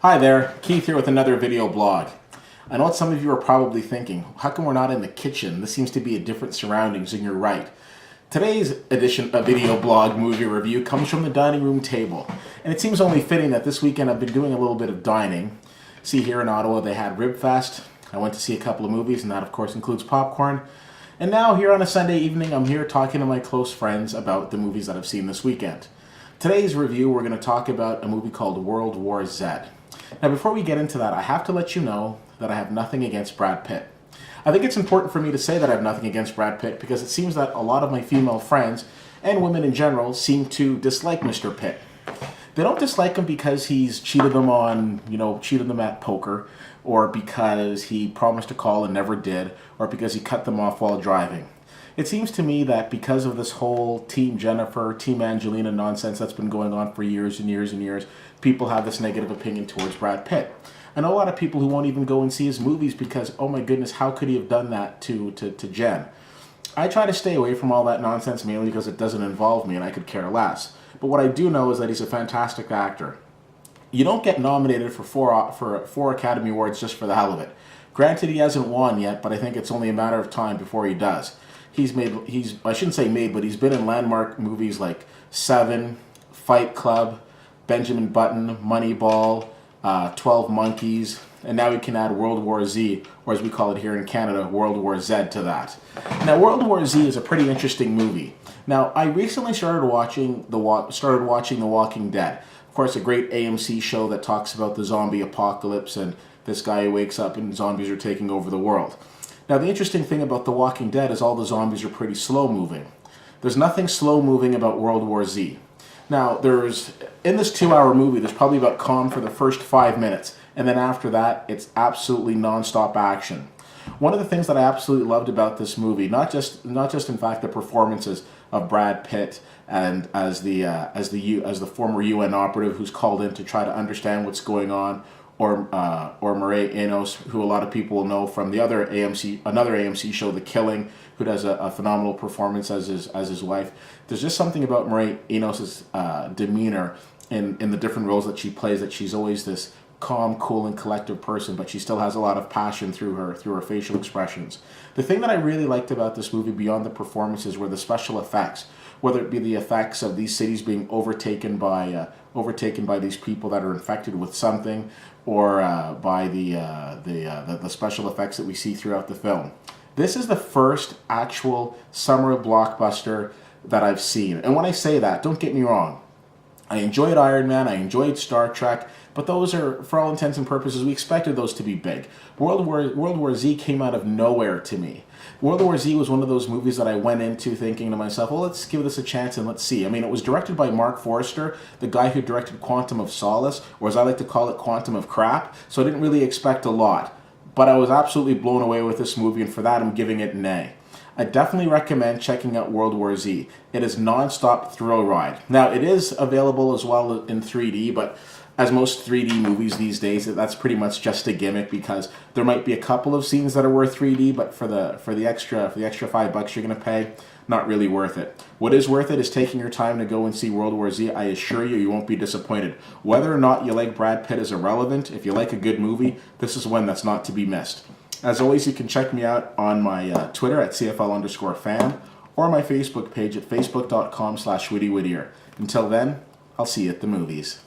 Hi there, Keith here with another video blog. I know what some of you are probably thinking, how come we're not in the kitchen? This seems to be a different surroundings, and you're right. Today's edition of video blog movie review comes from the dining room table, and it seems only fitting that this weekend I've been doing a little bit of dining. See, here in Ottawa they had Rib Fest. I went to see a couple of movies, and that of course includes popcorn. And now here on a Sunday evening, I'm here talking to my close friends about the movies that I've seen this weekend. Today's review, we're going to talk about a movie called World War Z. Now, before we get into that, I have to let you know that I have nothing against Brad Pitt. I think it's important for me to say that I have nothing against Brad Pitt because it seems that a lot of my female friends, and women in general, seem to dislike Mr. Pitt. They don't dislike him because he's cheated them at poker, or because he promised to call and never did, or because he cut them off while driving. It seems to me that because of this whole Team Jennifer, Team Angelina nonsense that's been going on for years and years and years, people have this negative opinion towards Brad Pitt. I know a lot of people who won't even go and see his movies because, oh my goodness, how could he have done that to Jen? I try to stay away from all that nonsense mainly because it doesn't involve me and I could care less. But what I do know is that he's a fantastic actor. You don't get nominated for four Academy Awards just for the hell of it. Granted, he hasn't won yet, but I think it's only a matter of time before he does. He's been in landmark movies like Seven, Fight Club, Benjamin Button, Moneyball, 12 Monkeys, and now we can add World War Z, or as we call it here in Canada, World War Z to that. Now, World War Z is a pretty interesting movie. Now, I recently started watching The Walking Dead. Of course, a great AMC show that talks about the zombie apocalypse and this guy who wakes up and zombies are taking over the world. Now, the interesting thing about The Walking Dead is all the zombies are pretty slow-moving. There's nothing slow-moving about World War Z. Now, in this 2-hour movie, there's probably about calm for the first 5 minutes, and then after that, it's absolutely non-stop action. One of the things that I absolutely loved about this movie, not just in fact the performances of Brad Pitt and as the former UN operative who's called in to try to understand what's going on, or Murray Enos, who a lot of people will know from another AMC show, The Killing, who does a phenomenal performance as his wife. There's just something about Murray Enos' demeanor in the different roles that she plays, that she's always this calm, cool, and collective person, but she still has a lot of passion through her facial expressions. The thing that I really liked about this movie, beyond the performances, were the special effects. Whether it be the effects of these cities being overtaken by these people that are infected with something, or by the special effects that we see throughout the film. This is the first actual summer blockbuster that I've seen. And when I say that, don't get me wrong. I enjoyed Iron Man, I enjoyed Star Trek, but those are, for all intents and purposes, we expected those to be big. World War Z came out of nowhere to me. World War Z was one of those movies that I went into thinking to myself, well, let's give this a chance and let's see. I mean, it was directed by Mark Forster, the guy who directed Quantum of Solace, or as I like to call it, Quantum of Crap, so I didn't really expect a lot. But I was absolutely blown away with this movie, and for that I'm giving it an A. I definitely recommend checking out World War Z. It is non-stop thrill ride. Now, it is available as well in 3D, but as most 3D movies these days, that's pretty much just a gimmick, because there might be a couple of scenes that are worth 3D, but for the extra $5 you're going to pay, not really worth it. What is worth it is taking your time to go and see World War Z. I assure you, you won't be disappointed. Whether or not you like Brad Pitt is irrelevant. If you like a good movie, this is one that's not to be missed. As always, you can check me out on my Twitter at CFL_fan, or my Facebook page at facebook.com/WhittyWhittier. Until then, I'll see you at the movies.